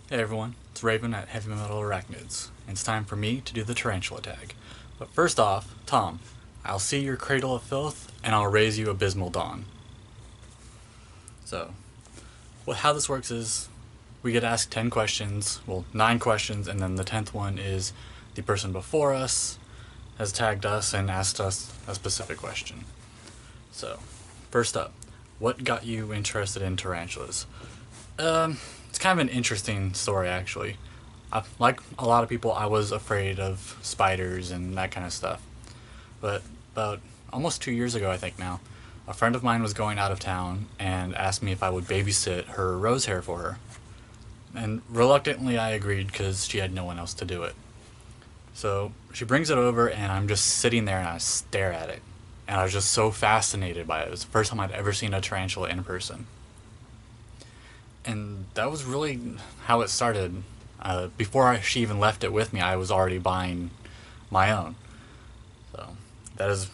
Hey everyone, it's Raven at Heavy Metal Arachnids, and it's time for me to do the Tarantula Tag. But first off, Tom, I'll see your cradle of filth, and I'll raise you abysmal dawn. So, how this works is, we get asked 10 questions, well, 9 questions, and then the 10th one is the person before us has tagged us and asked us a specific question. So, first up, what got you interested in tarantulas? It's kind of an interesting story, actually. Like a lot of people, I was afraid of spiders and that kind of stuff. But about almost 2 years ago, I think now, a friend of mine was going out of town and asked me if I would babysit her rose hair for her. And reluctantly, I agreed because she had no one else to do it. So she brings it over, and I'm just sitting there and I stare at it. And I was just so fascinated by it. It was the first time I'd ever seen a tarantula in person. And that was really how it started. She even left it with me, I was already buying my own. So that is,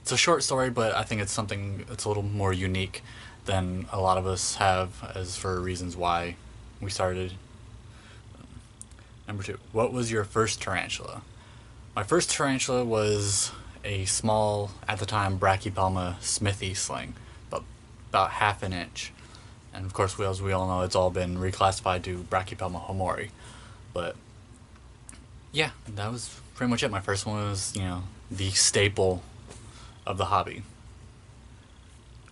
it's a short story, but I think it's something that's a little more unique than a lot of us have as for reasons why we started. Number 2, what was your first tarantula? My first tarantula was a small, at the time, Brachypelma smithy sling, about half an inch. And of course, as we all know, it's all been reclassified to Brachypelma homori. But yeah, that was pretty much it. My first one was, the staple of the hobby.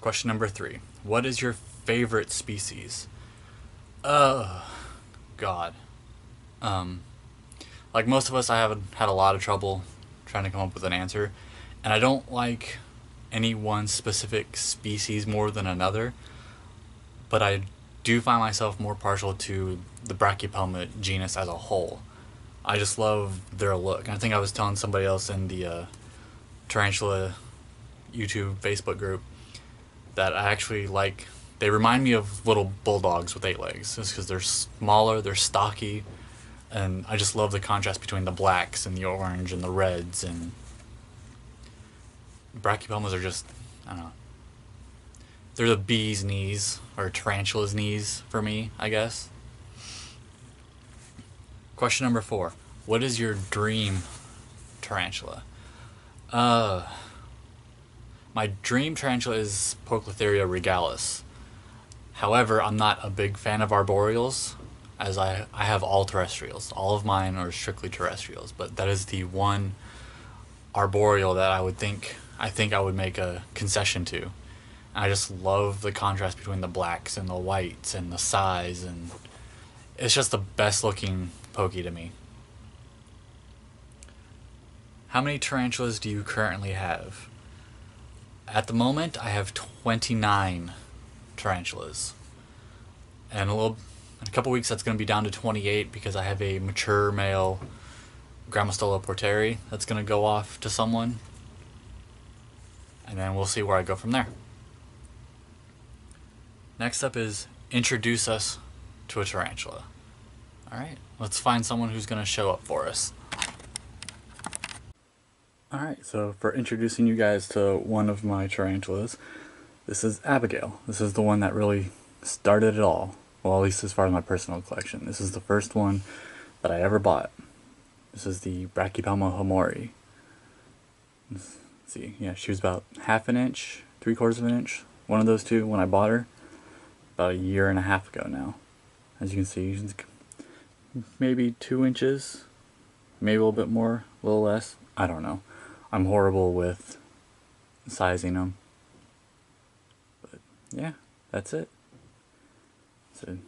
Question number 3. What is your favorite species? God. Like most of us, I have had a lot of trouble trying to come up with an answer. And I don't like any one specific species more than another. But I do find myself more partial to the Brachypelma genus as a whole. I just love their look. And I think I was telling somebody else in the Tarantula YouTube Facebook group that I actually like. They remind me of little bulldogs with 8 legs, just because they're smaller, they're stocky, and I just love the contrast between the blacks and the orange and the reds. And Brachypelmas are just, I don't know, they're the bee's knees, or tarantula's knees for me, I guess. Question number 4. What is your dream tarantula? My dream tarantula is Poecilotheria regalis. However, I'm not a big fan of arboreals, as I have all terrestrials. All of mine are strictly terrestrials, but that is the one arboreal that I think I would make a concession to. I just love the contrast between the blacks and the whites and the size, and it's just the best looking pokey to me. How many tarantulas do you currently have? At the moment, I have 29 tarantulas. And in a couple weeks, that's going to be down to 28 because I have a mature male Grammostola porteri that's going to go off to someone. And then we'll see where I go from there. Next up is introduce us to a tarantula. Alright, let's find someone who's going to show up for us. Alright, so for introducing you guys to one of my tarantulas, this is Abigail. This is the one that really started it all. Well, at least as far as my personal collection. This is the first one that I ever bought. This is the Brachypelma homori. Let's see, yeah, she was about half an inch, 3/4 of an inch, one of those two when I bought her. About a year and a half ago now. As you can see, maybe 2 inches, maybe a little bit more, a little less. I don't know. I'm horrible with sizing them. But yeah, that's it. So we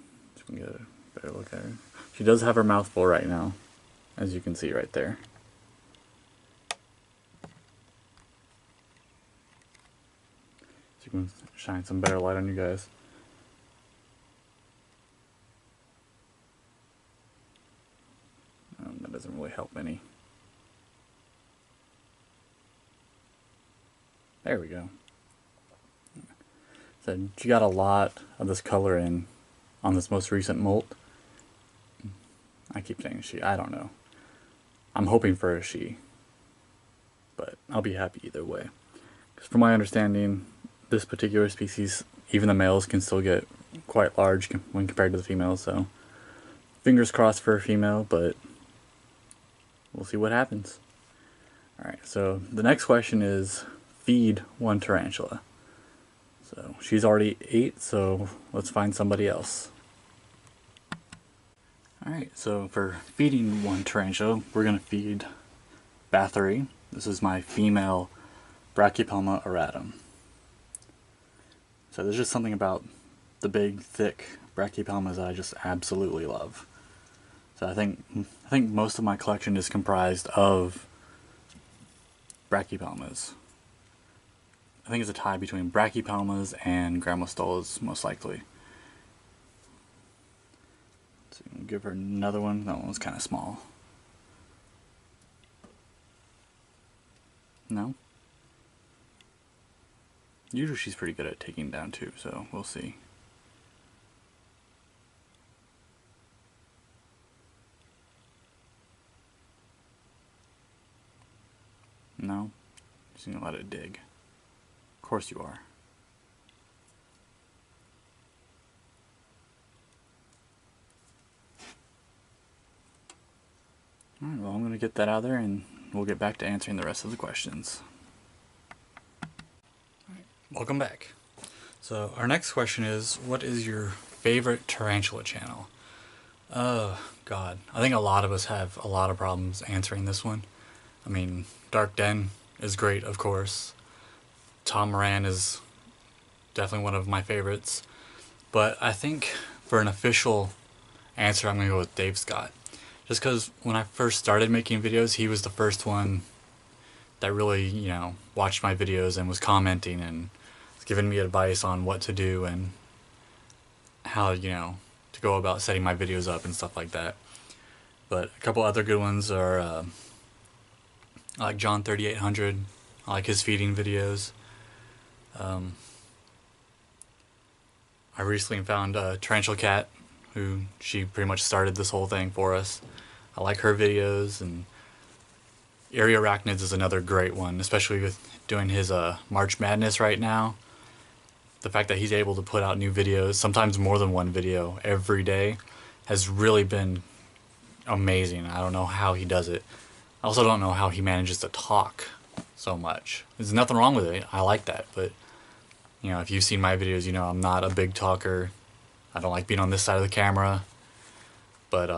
can get a better look at her. She does have her mouth full right now, as you can see right there. So you can shine some better light on you guys. That doesn't really help any. There we go. So she got a lot of this color in on this most recent molt. I keep saying she, I don't know. I'm hoping for a she, but I'll be happy either way. Because from my understanding, this particular species, even the males can still get quite large when compared to the females, so Fingers crossed for a female, but we'll see what happens. Alright, so the next question is feed one tarantula. So she's already 8, so let's find somebody else. Alright, so for feeding one tarantula, we're going to feed Bathory. This is my female Brachypelma auratum. So there's just something about the big, thick Brachypelmas that I just absolutely love. So I think most of my collection is comprised of Brachypelmas. I think it's a tie between Brachypelmas and Grammostolas, most likely. So we'll give her another one. That one was kind of small. No? Usually she's pretty good at taking down too, so we'll see. No? Just gonna let it dig. Of course you are. Alright, well I'm gonna get that out of there and we'll get back to answering the rest of the questions. Welcome back. So our next question is, what is your favorite tarantula channel? Oh god, I think a lot of us have a lot of problems answering this one. I mean, Dark Den is great, of course. Tom Moran is definitely one of my favorites. But I think for an official answer, I'm going to go with Dave Scott. Just because when I first started making videos, he was the first one that really, you know, watched my videos and was commenting and giving me advice on what to do and how, you know, to go about setting my videos up and stuff like that. But a couple other good ones are I like John 3800. I like his feeding videos. I recently found Tarantula Cat, who she pretty much started this whole thing for us. I like her videos, and Arachnids is another great one, especially with doing his March Madness right now. The fact that he's able to put out new videos, sometimes more than one video every day, has really been amazing. I don't know how he does it. I also don't know how he manages to talk so much. There's nothing wrong with it. I like that, but you know, if you've seen my videos, you know I'm not a big talker. I don't like being on this side of the camera. But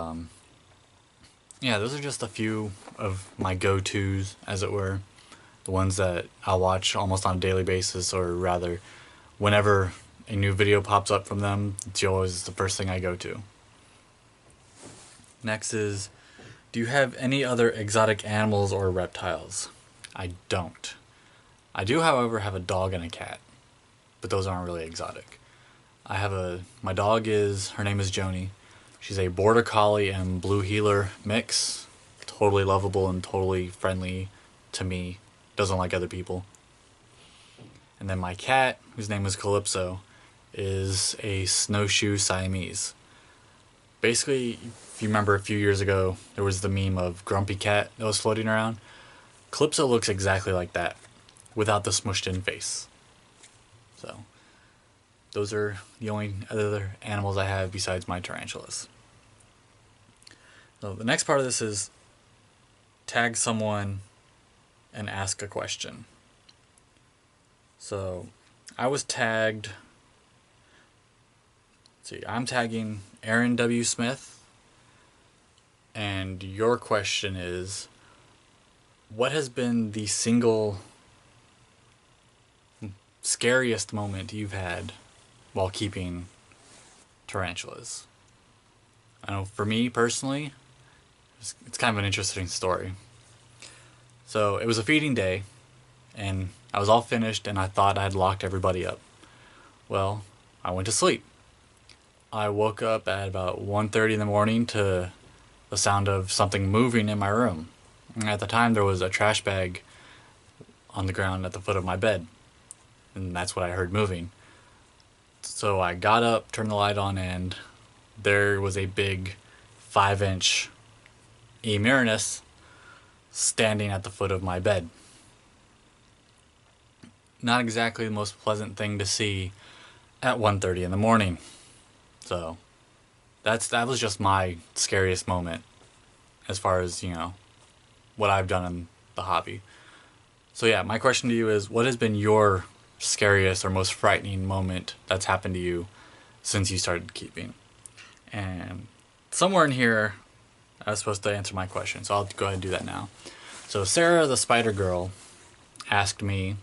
yeah, those are just a few of my go-tos, as it were. The ones that I'll watch almost on a daily basis, or rather, whenever a new video pops up from them, it's always the first thing I go to. Next is, do you have any other exotic animals or reptiles? I don't. I do, however, have a dog and a cat, but those aren't really exotic. My dog her name is Joni. She's a Border Collie and Blue Heeler mix. Totally lovable and totally friendly to me. Doesn't like other people. And then my cat, whose name is Calypso, is a snowshoe Siamese. Basically, if you remember a few years ago, there was the meme of Grumpy Cat that was floating around. Calypso looks exactly like that, without the smushed in face. So, those are the only other animals I have besides my tarantulas. So the next part of this is tag someone and ask a question. So I was tagged, I'm tagging Erin W. Smith, and your question is, what has been the single scariest moment you've had while keeping tarantulas? I know for me personally, it's kind of an interesting story. So it was a feeding day, and I was all finished, and I thought I had locked everybody up. Well, I went to sleep. I woke up at about 1:30 in the morning to the sound of something moving in my room. And at the time, there was a trash bag on the ground at the foot of my bed, and that's what I heard moving. So I got up, turned the light on, and there was a big 5-inch Emerinus standing at the foot of my bed. Not exactly the most pleasant thing to see at 1:30 in the morning. So that was just my scariest moment as far as, what I've done in the hobby. So yeah, my question to you is, what has been your scariest or most frightening moment that's happened to you since you started keeping? And somewhere in here, I was supposed to answer my question, so I'll go ahead and do that now. So Sarah the Spider Girl asked me,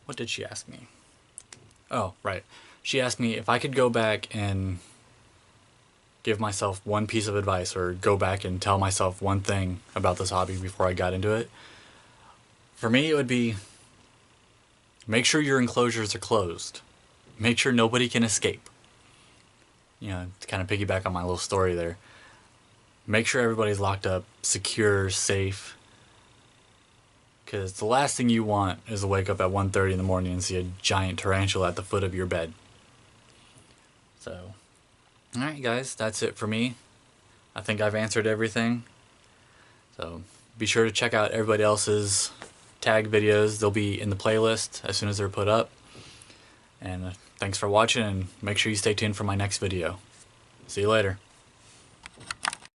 what did she ask me? Oh, right. She asked me if I could go back and give myself one piece of advice, or go back and tell myself one thing about this hobby before I got into it. For me, it would be, make sure your enclosures are closed. Make sure nobody can escape. To kind of piggyback on my little story there. Make sure everybody's locked up, secure, safe. Because the last thing you want is to wake up at 1:30 in the morning and see a giant tarantula at the foot of your bed. So, alright guys, that's it for me. I think I've answered everything. So, be sure to check out everybody else's tag videos. They'll be in the playlist as soon as they're put up. And thanks for watching, and make sure you stay tuned for my next video. See you later.